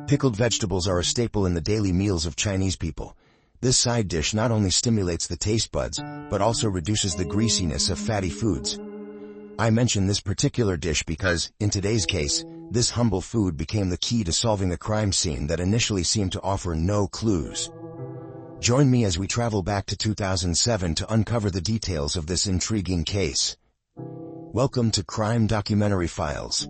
Pickled vegetables are a staple in the daily meals of Chinese people. This side dish not only stimulates the taste buds, but also reduces the greasiness of fatty foods. I mention this particular dish because, in today's case, this humble food became the key to solving a crime scene that initially seemed to offer no clues. Join me as we travel back to 2007 to uncover the details of this intriguing case. Welcome to Crime Documentary Files.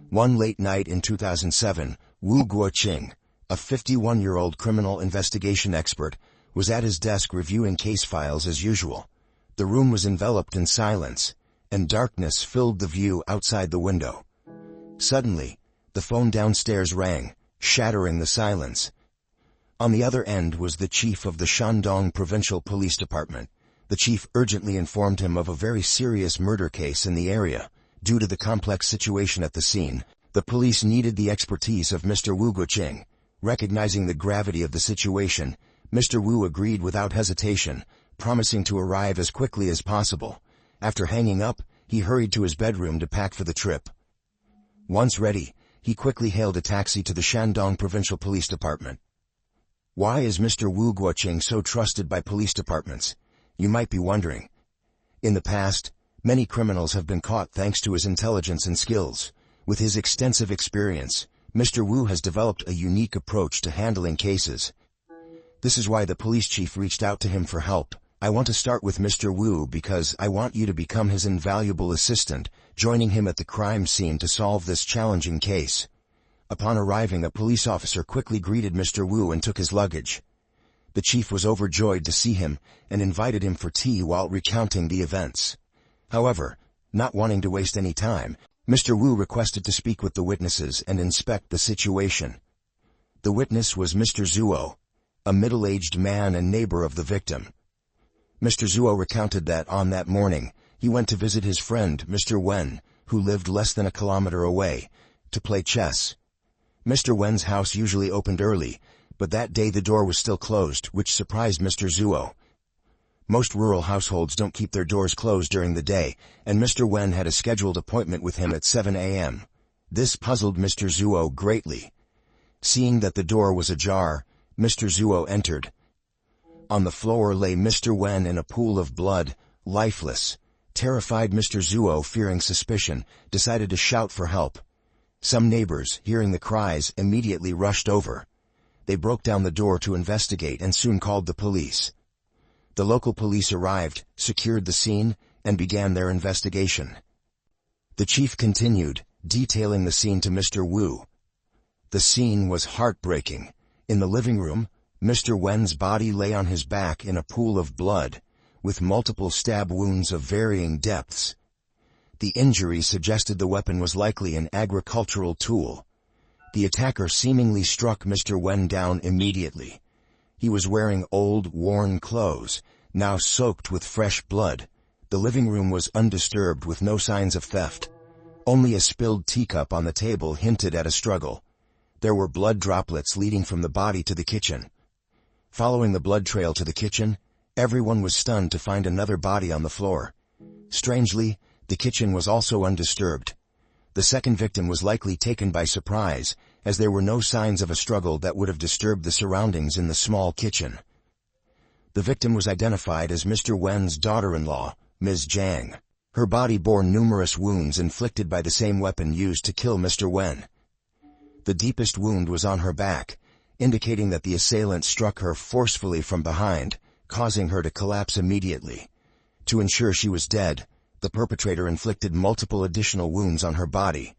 One late night in 2007, Wu Guoqing, a 51-year-old criminal investigation expert, was at his desk reviewing case files as usual. The room was enveloped in silence, and darkness filled the view outside the window. Suddenly, the phone downstairs rang, shattering the silence. On the other end was the chief of the Shandong Provincial Police Department. The chief urgently informed him of a very serious murder case in the area. Due to the complex situation at the scene, the police needed the expertise of Mr. Wu Guoqing. Recognizing the gravity of the situation, Mr. Wu agreed without hesitation, promising to arrive as quickly as possible. After hanging up, he hurried to his bedroom to pack for the trip. Once ready, he quickly hailed a taxi to the Shandong Provincial Police Department. Why is Mr. Wu Guoqing so trusted by police departments? You might be wondering. In the past, many criminals have been caught thanks to his intelligence and skills. With his extensive experience, Mr. Wu has developed a unique approach to handling cases. This is why the police chief reached out to him for help. I want to start with Mr. Wu because I want you to become his invaluable assistant, joining him at the crime scene to solve this challenging case. Upon arriving, a police officer quickly greeted Mr. Wu and took his luggage. The chief was overjoyed to see him and invited him for tea while recounting the events. However, not wanting to waste any time, Mr. Wu requested to speak with the witnesses and inspect the situation. The witness was Mr. Zuo, a middle-aged man and neighbor of the victim. Mr. Zuo recounted that on that morning, he went to visit his friend, Mr. Wen, who lived less than a kilometer away, to play chess. Mr. Wen's house usually opened early, but that day the door was still closed, which surprised Mr. Zuo. Most rural households don't keep their doors closed during the day, and Mr. Wen had a scheduled appointment with him at 7 a.m. This puzzled Mr. Zuo greatly. Seeing that the door was ajar, Mr. Zuo entered. On the floor lay Mr. Wen in a pool of blood, lifeless. Terrified Mr. Zuo, fearing suspicion, decided to shout for help. Some neighbors, hearing the cries, immediately rushed over. They broke down the door to investigate and soon called the police. The local police arrived, secured the scene, and began their investigation. The chief continued, detailing the scene to Mr. Wu. The scene was heartbreaking. In the living room, Mr. Wen's body lay on his back in a pool of blood, with multiple stab wounds of varying depths. The injury suggested the weapon was likely an agricultural tool. The attacker seemingly struck Mr. Wen down immediately. He was wearing old, worn clothes, now soaked with fresh blood. The living room was undisturbed with no signs of theft. Only a spilled teacup on the table hinted at a struggle. There were blood droplets leading from the body to the kitchen. Following the blood trail to the kitchen, everyone was stunned to find another body on the floor. Strangely, the kitchen was also undisturbed. The second victim was likely taken by surprise, as there were no signs of a struggle that would have disturbed the surroundings in the small kitchen. The victim was identified as Mr. Wen's daughter-in-law, Ms. Zhang. Her body bore numerous wounds inflicted by the same weapon used to kill Mr. Wen. The deepest wound was on her back, indicating that the assailant struck her forcefully from behind, causing her to collapse immediately. To ensure she was dead, the perpetrator inflicted multiple additional wounds on her body.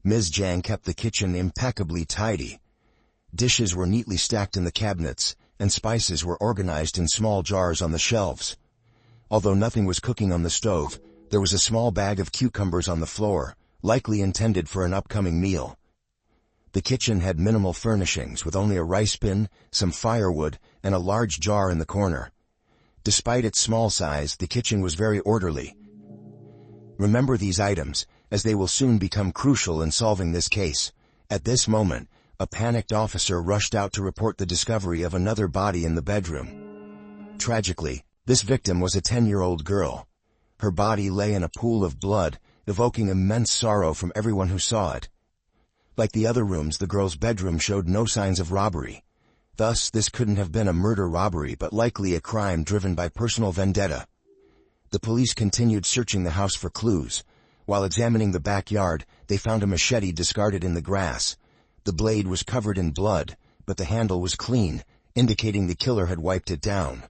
Ms. Zhang kept the kitchen impeccably tidy. Dishes were neatly stacked in the cabinets, and spices were organized in small jars on the shelves. Although nothing was cooking on the stove, there was a small bag of cucumbers on the floor, likely intended for an upcoming meal. The kitchen had minimal furnishings, with only a rice bin, some firewood, and a large jar in the corner. Despite its small size, the kitchen was very orderly. Remember these items, as they will soon become crucial in solving this case. At this moment, a panicked officer rushed out to report the discovery of another body in the bedroom. Tragically, this victim was a 10-year-old girl. Her body lay in a pool of blood, evoking immense sorrow from everyone who saw it. Like the other rooms, the girl's bedroom showed no signs of robbery. Thus, this couldn't have been a murder-robbery but likely a crime driven by personal vendetta. The police continued searching the house for clues. While examining the backyard, they found a machete discarded in the grass. The blade was covered in blood, but the handle was clean, indicating the killer had wiped it down.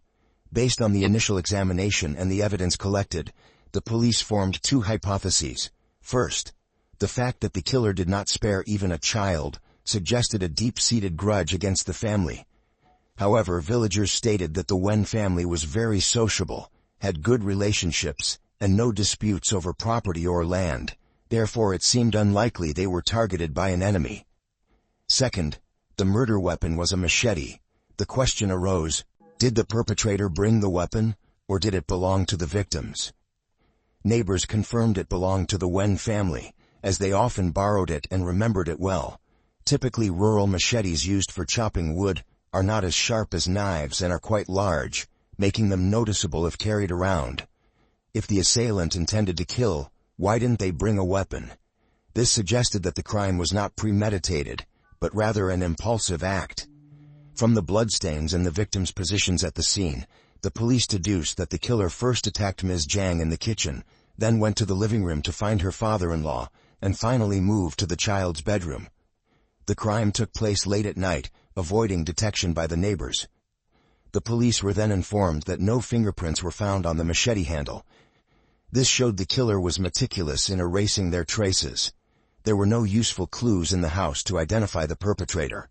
Based on the initial examination and the evidence collected, the police formed two hypotheses. First, the fact that the killer did not spare even a child suggested a deep-seated grudge against the family. However, villagers stated that the Wen family was very sociable, had good relationships, and no disputes over property or land. Therefore, it seemed unlikely they were targeted by an enemy. Second, the murder weapon was a machete. The question arose, did the perpetrator bring the weapon, or did it belong to the victims? Neighbors confirmed it belonged to the Wen family, as they often borrowed it and remembered it well. Typically, rural machetes used for chopping wood are not as sharp as knives and are quite large, making them noticeable if carried around. If the assailant intended to kill, why didn't they bring a weapon? This suggested that the crime was not premeditated, but rather an impulsive act. From the bloodstains and the victim's positions at the scene, the police deduced that the killer first attacked Ms. Zhang in the kitchen, then went to the living room to find her father-in-law, and finally moved to the child's bedroom. The crime took place late at night, avoiding detection by the neighbors. The police were then informed that no fingerprints were found on the machete handle. This showed the killer was meticulous in erasing their traces. There were no useful clues in the house to identify the perpetrator.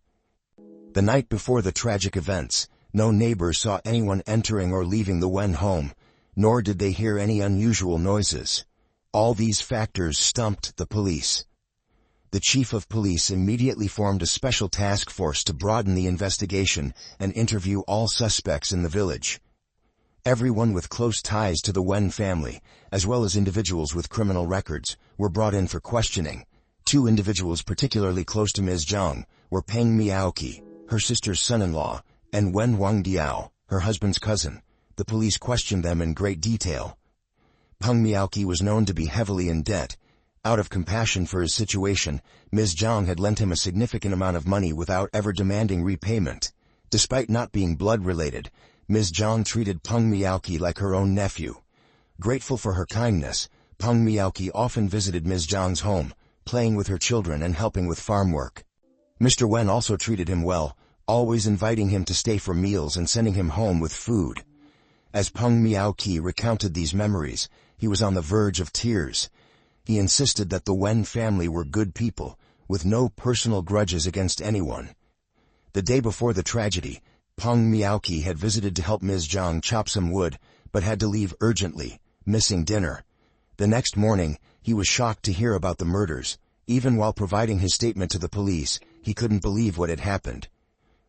The night before the tragic events, no neighbors saw anyone entering or leaving the Wen home, nor did they hear any unusual noises. All these factors stumped the police. The chief of police immediately formed a special task force to broaden the investigation and interview all suspects in the village. Everyone with close ties to the Wen family, as well as individuals with criminal records, were brought in for questioning. Two individuals particularly close to Ms. Zhang were Peng Miaoqi, her sister's son-in-law, and Wen Huangdiao, her husband's cousin. The police questioned them in great detail. Peng Miaoqi was known to be heavily in debt. Out of compassion for his situation, Ms. Zhang had lent him a significant amount of money without ever demanding repayment. Despite not being blood-related, Ms. Zhang treated Peng Miaoqi like her own nephew. Grateful for her kindness, Peng Miaoqi often visited Ms. Zhang's home, playing with her children and helping with farm work. Mr. Wen also treated him well, always inviting him to stay for meals and sending him home with food. As Peng Miaoqi recounted these memories, he was on the verge of tears. He insisted that the Wen family were good people, with no personal grudges against anyone. The day before the tragedy, Peng Miaoqi had visited to help Ms. Zhang chop some wood, but had to leave urgently, missing dinner. The next morning, he was shocked to hear about the murders. Even while providing his statement to the police, he couldn't believe what had happened.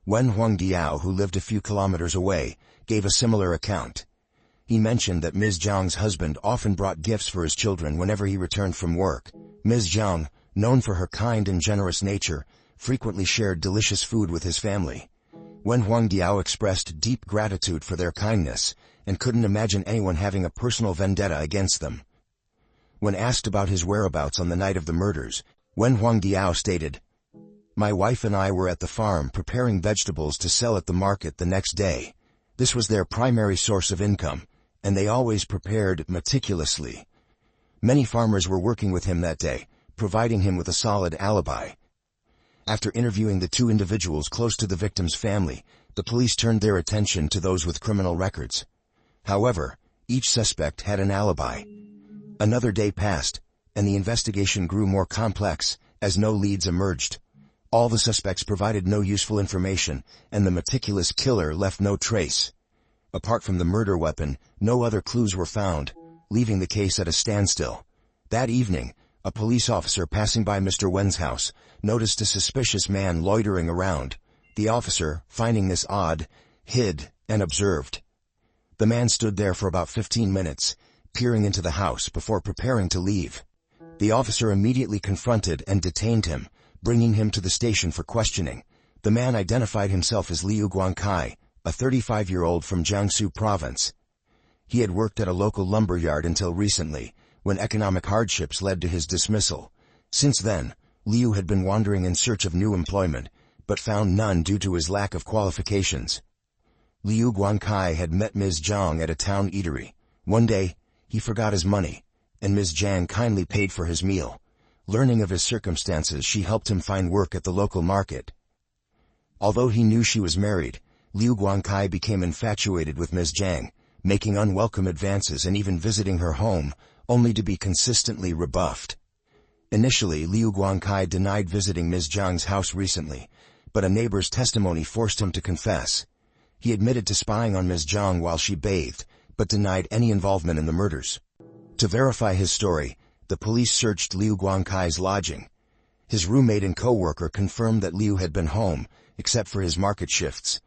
Wen Huangdiao, who lived a few kilometers away, gave a similar account. He mentioned that Ms. Zhang's husband often brought gifts for his children whenever he returned from work. Ms. Zhang, known for her kind and generous nature, frequently shared delicious food with his family. Wen Huangdiao expressed deep gratitude for their kindness, and couldn't imagine anyone having a personal vendetta against them. When asked about his whereabouts on the night of the murders, Wen Huangdiao stated, "My wife and I were at the farm preparing vegetables to sell at the market the next day. This was their primary source of income, and they always prepared meticulously. Many farmers were working with him that day, providing him with a solid alibi." After interviewing the two individuals close to the victim's family, the police turned their attention to those with criminal records. However, each suspect had an alibi. Another day passed, and the investigation grew more complex, as no leads emerged. All the suspects provided no useful information, and the meticulous killer left no trace. Apart from the murder weapon, no other clues were found, leaving the case at a standstill. That evening, a police officer passing by Mr. Wen's house noticed a suspicious man loitering around. The officer, finding this odd, hid and observed. The man stood there for about 15 minutes, peering into the house before preparing to leave. The officer immediately confronted and detained him, bringing him to the station for questioning. The man identified himself as Liu Guangkai, a 35-year-old from Jiangsu province. He had worked at a local lumber yard until recently, when economic hardships led to his dismissal. Since then, Liu had been wandering in search of new employment, but found none due to his lack of qualifications. Liu Guangkai had met Ms. Zhang at a town eatery. One day, he forgot his money, and Ms. Zhang kindly paid for his meal. Learning of his circumstances, she helped him find work at the local market. Although he knew she was married, Liu Guangkai became infatuated with Ms. Zhang, making unwelcome advances and even visiting her home, only to be consistently rebuffed. Initially, Liu Guangkai denied visiting Ms. Zhang's house recently, but a neighbor's testimony forced him to confess. He admitted to spying on Ms. Zhang while she bathed, but denied any involvement in the murders. To verify his story, the police searched Liu Guangkai's lodging. His roommate and co-worker confirmed that Liu had been home, except for his market shifts.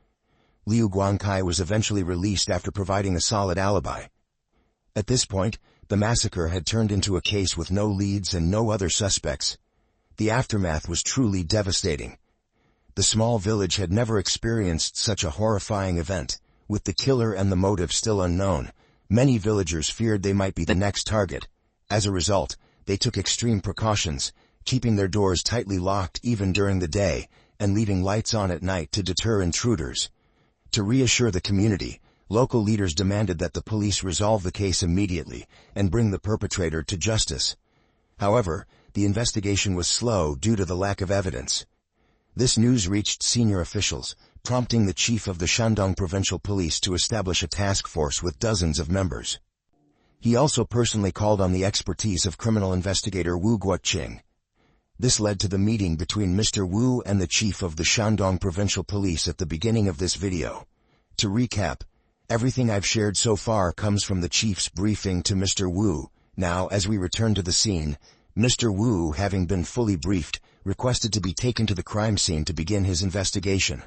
Liu Guangkai was eventually released after providing a solid alibi. At this point, the massacre had turned into a case with no leads and no other suspects. The aftermath was truly devastating. The small village had never experienced such a horrifying event. With the killer and the motive still unknown, many villagers feared they might be the next target. As a result, they took extreme precautions, keeping their doors tightly locked even during the day, and leaving lights on at night to deter intruders. To reassure the community, local leaders demanded that the police resolve the case immediately and bring the perpetrator to justice. However, the investigation was slow due to the lack of evidence. This news reached senior officials, prompting the chief of the Shandong Provincial Police to establish a task force with dozens of members. He also personally called on the expertise of criminal investigator Wu Guoqing. This led to the meeting between Mr. Wu and the chief of the Shandong Provincial Police at the beginning of this video. To recap, everything I've shared so far comes from the chief's briefing to Mr. Wu. Now, as we return to the scene, Mr. Wu, having been fully briefed, requested to be taken to the crime scene to begin his investigation.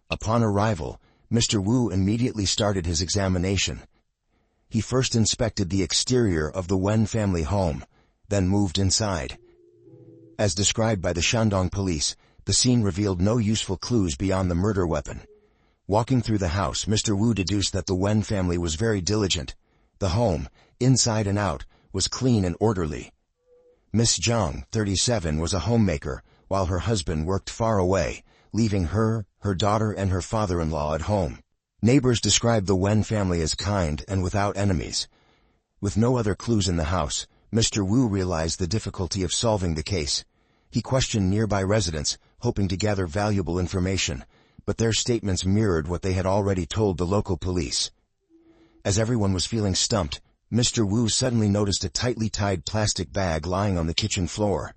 Upon arrival, Mr. Wu immediately started his examination. He first inspected the exterior of the Wen family home, then moved inside. As described by the Shandong police, the scene revealed no useful clues beyond the murder weapon. Walking through the house, Mr. Wu deduced that the Wen family was very diligent. The home, inside and out, was clean and orderly. Miss Zhang, 37, was a homemaker, while her husband worked far away, leaving her daughter and her father-in-law at home. Neighbors described the Wen family as kind and without enemies. With no other clues in the house, Mr. Wu realized the difficulty of solving the case. He questioned nearby residents, hoping to gather valuable information, but their statements mirrored what they had already told the local police. As everyone was feeling stumped, Mr. Wu suddenly noticed a tightly tied plastic bag lying on the kitchen floor.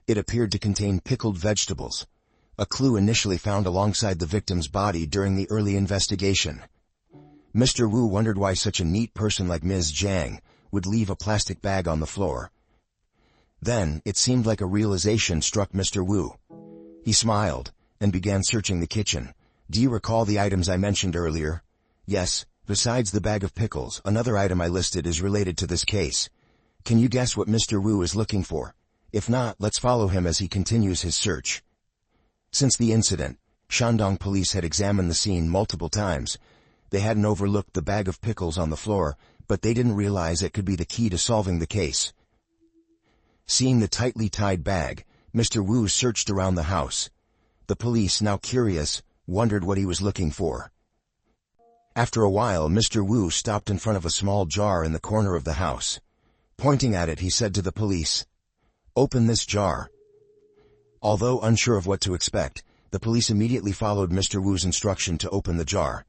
It appeared to contain pickled vegetables, a clue initially found alongside the victim's body during the early investigation. Mr. Wu wondered why such a neat person like Ms. Zhang would leave a plastic bag on the floor. Then, it seemed like a realization struck Mr. Wu. He smiled and began searching the kitchen. "Do you recall the items I mentioned earlier?" "Yes. Besides the bag of pickles, another item I listed is related to this case. Can you guess what Mr. Wu is looking for? If not, let's follow him as he continues his search." Since the incident, Shandong police had examined the scene multiple times. They hadn't overlooked the bag of pickles on the floor, but they didn't realize it could be the key to solving the case. Seeing the tightly tied bag, Mr. Wu searched around the house. The police, now curious, wondered what he was looking for. After a while, Mr. Wu stopped in front of a small jar in the corner of the house. Pointing at it, he said to the police, "Open this jar." Although unsure of what to expect, the police immediately followed Mr. Wu's instruction to open the jar.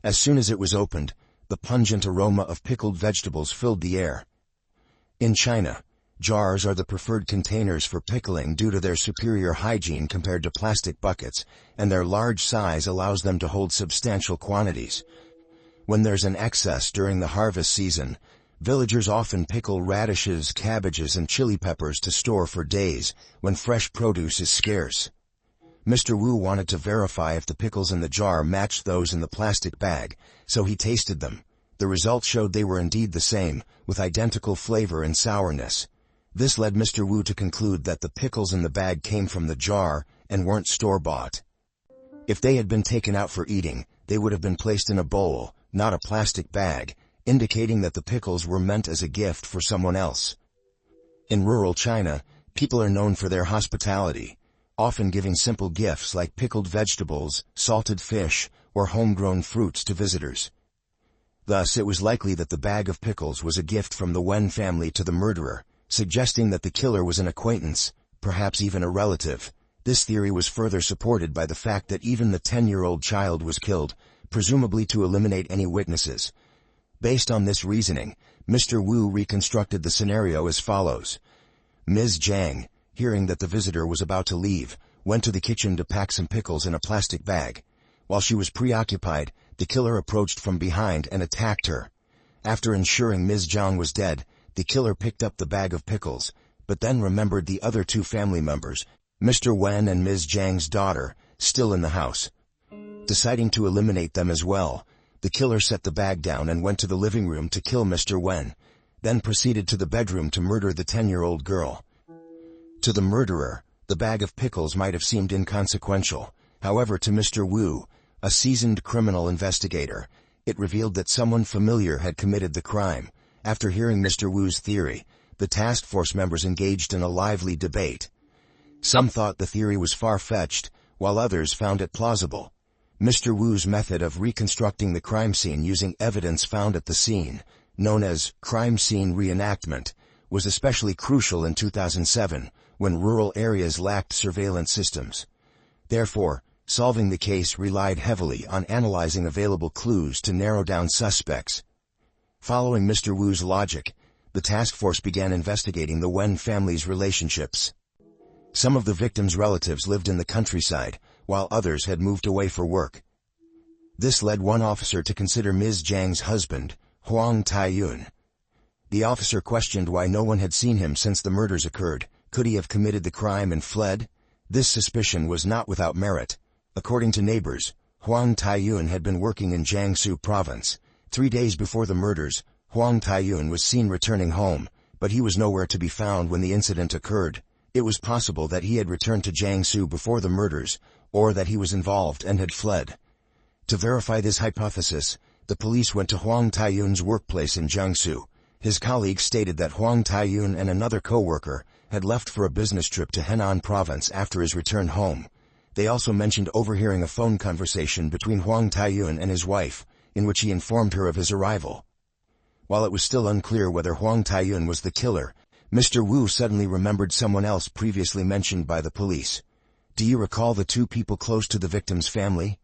As soon as it was opened, the pungent aroma of pickled vegetables filled the air. In China, jars are the preferred containers for pickling due to their superior hygiene compared to plastic buckets, and their large size allows them to hold substantial quantities. When there's an excess during the harvest season, villagers often pickle radishes, cabbages, and chili peppers to store for days, when fresh produce is scarce. Mr. Wu wanted to verify if the pickles in the jar matched those in the plastic bag, so he tasted them. The results showed they were indeed the same, with identical flavor and sourness. This led Mr. Wu to conclude that the pickles in the bag came from the jar and weren't store-bought. If they had been taken out for eating, they would have been placed in a bowl, not a plastic bag, indicating that the pickles were meant as a gift for someone else. In rural China, People are known for their hospitality, often giving simple gifts like pickled vegetables, salted fish, or homegrown fruits to visitors. Thus, it was likely that the bag of pickles was a gift from the Wen family to the murderer, suggesting that the killer was an acquaintance, perhaps even a relative. This theory was further supported by the fact that even the 10-year-old child was killed, presumably to eliminate any witnesses. Based on this reasoning, Mr. Wu reconstructed the scenario as follows. Ms. Zhang, hearing that the visitor was about to leave, went to the kitchen to pack some pickles in a plastic bag. While she was preoccupied, the killer approached from behind and attacked her. After ensuring Ms. Zhang was dead, the killer picked up the bag of pickles, but then remembered the other two family members, Mr. Wen and Ms. Zhang's daughter, still in the house. Deciding to eliminate them as well, the killer set the bag down and went to the living room to kill Mr. Wen, then proceeded to the bedroom to murder the 10-year-old girl. To the murderer, the bag of pickles might have seemed inconsequential. However, to Mr. Wu, a seasoned criminal investigator, it revealed that someone familiar had committed the crime. After hearing Mr. Wu's theory, the task force members engaged in a lively debate. Some thought the theory was far-fetched, while others found it plausible. Mr. Wu's method of reconstructing the crime scene using evidence found at the scene, known as crime scene reenactment, was especially crucial in 2007, when rural areas lacked surveillance systems. Therefore, solving the case relied heavily on analyzing available clues to narrow down suspects. Following Mr. Wu's logic, the task force began investigating the Wen family's relationships. Some of the victims' relatives lived in the countryside, while others had moved away for work. This led one officer to consider Ms. Zhang's husband, Huang Taiyun. The officer questioned why no one had seen him since the murders occurred. Could he have committed the crime and fled? This suspicion was not without merit. According to neighbors, Huang Taiyun had been working in Jiangsu province. 3 days before the murders, Huang Taiyun was seen returning home, but he was nowhere to be found when the incident occurred. It was possible that he had returned to Jiangsu before the murders, or that he was involved and had fled. To verify this hypothesis, the police went to Huang Taiyun's workplace in Jiangsu. His colleagues stated that Huang Taiyun and another co-worker had left for a business trip to Henan province after his return home. They also mentioned overhearing a phone conversation between Huang Taiyun and his wife, in which he informed her of his arrival. While it was still unclear whether Huang Taiyun was the killer, Mr. Wu suddenly remembered someone else previously mentioned by the police. Do you recall the two people close to the victim's family?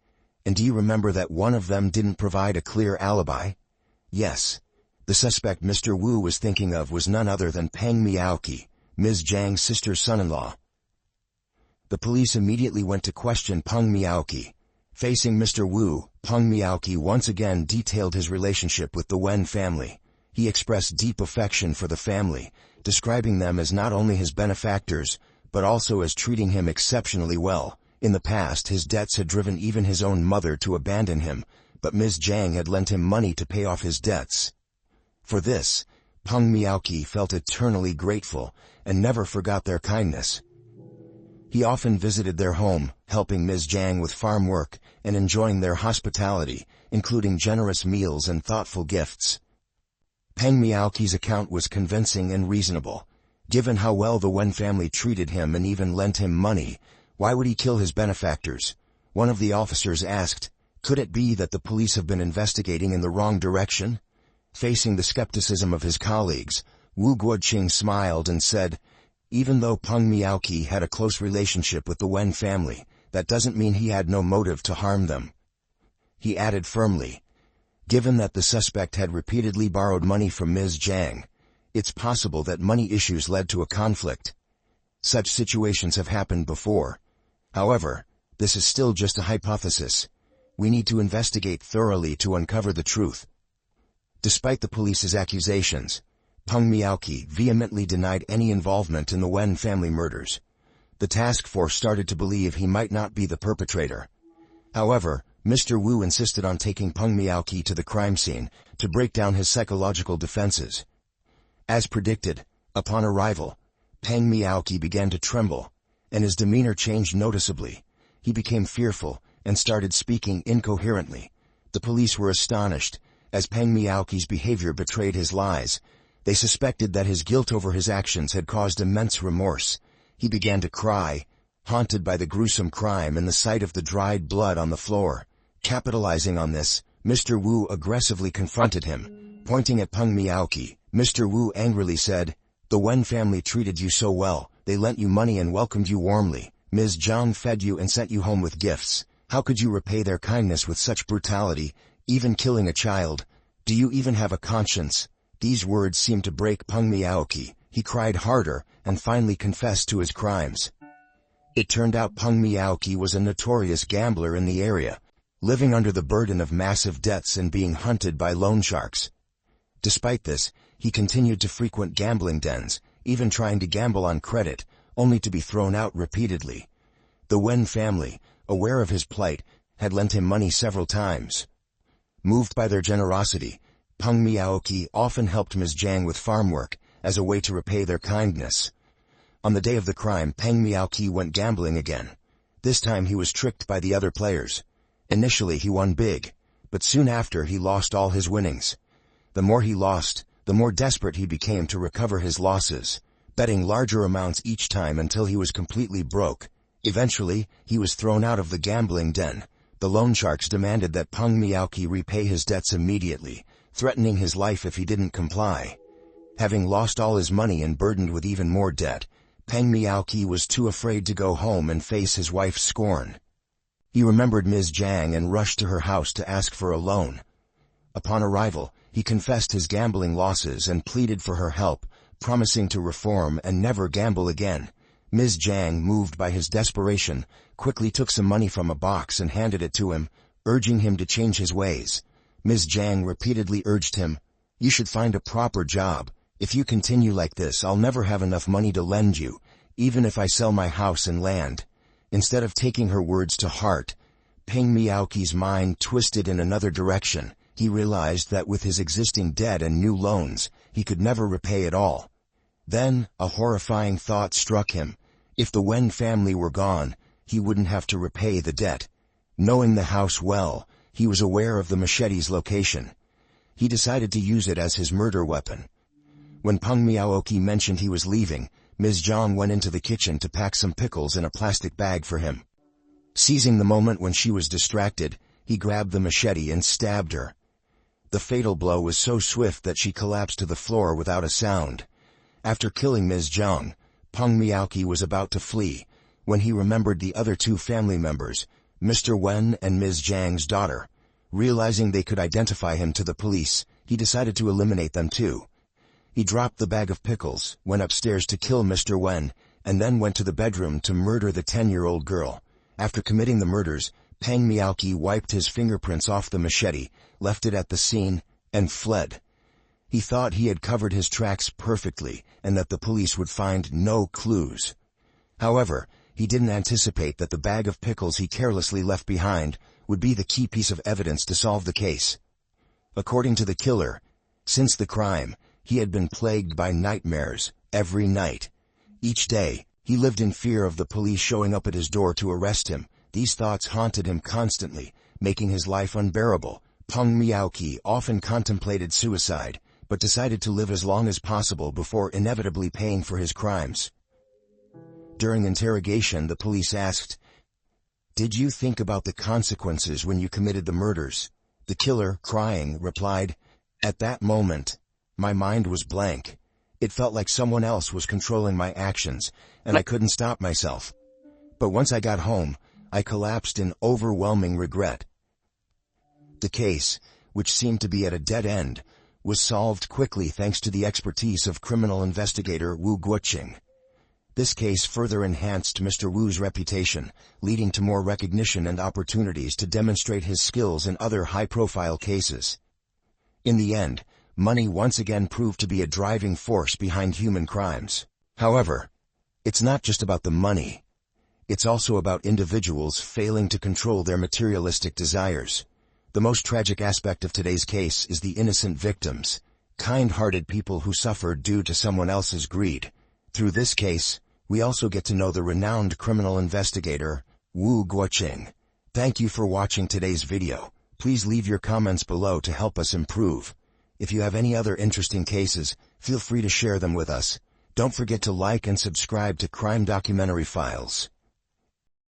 And do you remember that one of them didn't provide a clear alibi? Yes. The suspect Mr. Wu was thinking of was none other than Peng Miaoqi, Ms. Zhang's sister's son-in-law. The police immediately went to question Peng Miaoqi. Facing Mr. Wu, Peng Miaoqi once again detailed his relationship with the Wen family. He expressed deep affection for the family, describing them as not only his benefactors, but also as treating him exceptionally well. In the past, his debts had driven even his own mother to abandon him, but Ms. Zhang had lent him money to pay off his debts. For this, Peng Miaoqi felt eternally grateful and never forgot their kindness. He often visited their home, helping Ms. Zhang with farm work and enjoying their hospitality, including generous meals and thoughtful gifts. Peng Miaoqi's account was convincing and reasonable. Given how well the Wen family treated him and even lent him money, why would he kill his benefactors? One of the officers asked, could it be that the police have been investigating in the wrong direction? Facing the skepticism of his colleagues, Wu Guoqing smiled and said, even though Peng Miaoqi had a close relationship with the Wen family, that doesn't mean he had no motive to harm them. He added firmly, given that the suspect had repeatedly borrowed money from Ms. Zhang, it's possible that money issues led to a conflict. Such situations have happened before. However, this is still just a hypothesis. We need to investigate thoroughly to uncover the truth. Despite the police's accusations, Peng Miaoqi vehemently denied any involvement in the Wen family murders. The task force started to believe he might not be the perpetrator. However, Mr. Wu insisted on taking Peng Miaoqi to the crime scene to break down his psychological defenses. As predicted, upon arrival, Peng Miaoqi began to tremble, and his demeanor changed noticeably. He became fearful and started speaking incoherently. The police were astonished, as Peng Miaoqi's behavior betrayed his lies. They suspected that his guilt over his actions had caused immense remorse. He began to cry, haunted by the gruesome crime and the sight of the dried blood on the floor. Capitalizing on this, Mr. Wu aggressively confronted him. Pointing at Peng Miaoqi, Mr. Wu angrily said, "The Wen family treated you so well. They lent you money and welcomed you warmly. Ms. Zhang fed you and sent you home with gifts. How could you repay their kindness with such brutality, even killing a child? Do you even have a conscience?" These words seemed to break Peng Miaoqi. He cried harder and finally confessed to his crimes. It turned out Peng Miaoqi was a notorious gambler in the area, living under the burden of massive debts and being hunted by loan sharks. Despite this, he continued to frequent gambling dens, even trying to gamble on credit, only to be thrown out repeatedly. The Wen family, aware of his plight, had lent him money several times. Moved by their generosity, Peng Miaoqi often helped Ms. Zhang with farm work, as a way to repay their kindness. On the day of the crime, Peng Miaoqi went gambling again. This time he was tricked by the other players. Initially he won big, but soon after he lost all his winnings. The more he lost, the more desperate he became to recover his losses, betting larger amounts each time until he was completely broke. Eventually, he was thrown out of the gambling den. The loan sharks demanded that Peng Miaoqi repay his debts immediately, threatening his life if he didn't comply. Having lost all his money and burdened with even more debt, Peng Miaoqi was too afraid to go home and face his wife's scorn. He remembered Ms. Zhang and rushed to her house to ask for a loan. Upon arrival, he confessed his gambling losses and pleaded for her help, promising to reform and never gamble again. Ms. Zhang, moved by his desperation, quickly took some money from a box and handed it to him, urging him to change his ways. Ms. Zhang repeatedly urged him, "You should find a proper job. If you continue like this, I'll never have enough money to lend you, even if I sell my house and land." Instead of taking her words to heart, Peng Miaoqi's mind twisted in another direction. He realized that with his existing debt and new loans, he could never repay it all. Then, a horrifying thought struck him. If the Wen family were gone, he wouldn't have to repay the debt. Knowing the house well, he was aware of the machete's location. He decided to use it as his murder weapon. When Peng Miaoqi mentioned he was leaving, Ms. Zhang went into the kitchen to pack some pickles in a plastic bag for him. Seizing the moment when she was distracted, he grabbed the machete and stabbed her. The fatal blow was so swift that she collapsed to the floor without a sound. After killing Ms. Zhang, Peng Miaoqi was about to flee, when he remembered the other two family members, Mr. Wen and Ms. Zhang's daughter. Realizing they could identify him to the police, he decided to eliminate them too. He dropped the bag of pickles, went upstairs to kill Mr. Wen, and then went to the bedroom to murder the 10-year-old girl. After committing the murders, Peng Miaoqi wiped his fingerprints off the machete, left it at the scene, and fled. He thought he had covered his tracks perfectly and that the police would find no clues. However, he didn't anticipate that the bag of pickles he carelessly left behind would be the key piece of evidence to solve the case. According to the killer, since the crime, he had been plagued by nightmares every night. Each day, he lived in fear of the police showing up at his door to arrest him. These thoughts haunted him constantly, making his life unbearable. Peng Miaoqi often contemplated suicide, but decided to live as long as possible before inevitably paying for his crimes. During interrogation, the police asked, "Did you think about the consequences when you committed the murders?" The killer, crying, replied, "At that moment, my mind was blank. It felt like someone else was controlling my actions, and I couldn't stop myself. But once I got home, I collapsed in overwhelming regret." The case, which seemed to be at a dead end, was solved quickly thanks to the expertise of criminal investigator Wu Guoqing. This case further enhanced Mr. Wu's reputation, leading to more recognition and opportunities to demonstrate his skills in other high-profile cases. In the end, money once again proved to be a driving force behind human crimes. However, it's not just about the money. It's also about individuals failing to control their materialistic desires. The most tragic aspect of today's case is the innocent victims, kind-hearted people who suffered due to someone else's greed. Through this case, we also get to know the renowned criminal investigator, Wu Guoqing. Thank you for watching today's video. Please leave your comments below to help us improve. If you have any other interesting cases, feel free to share them with us. Don't forget to like and subscribe to Crime Documentary Files.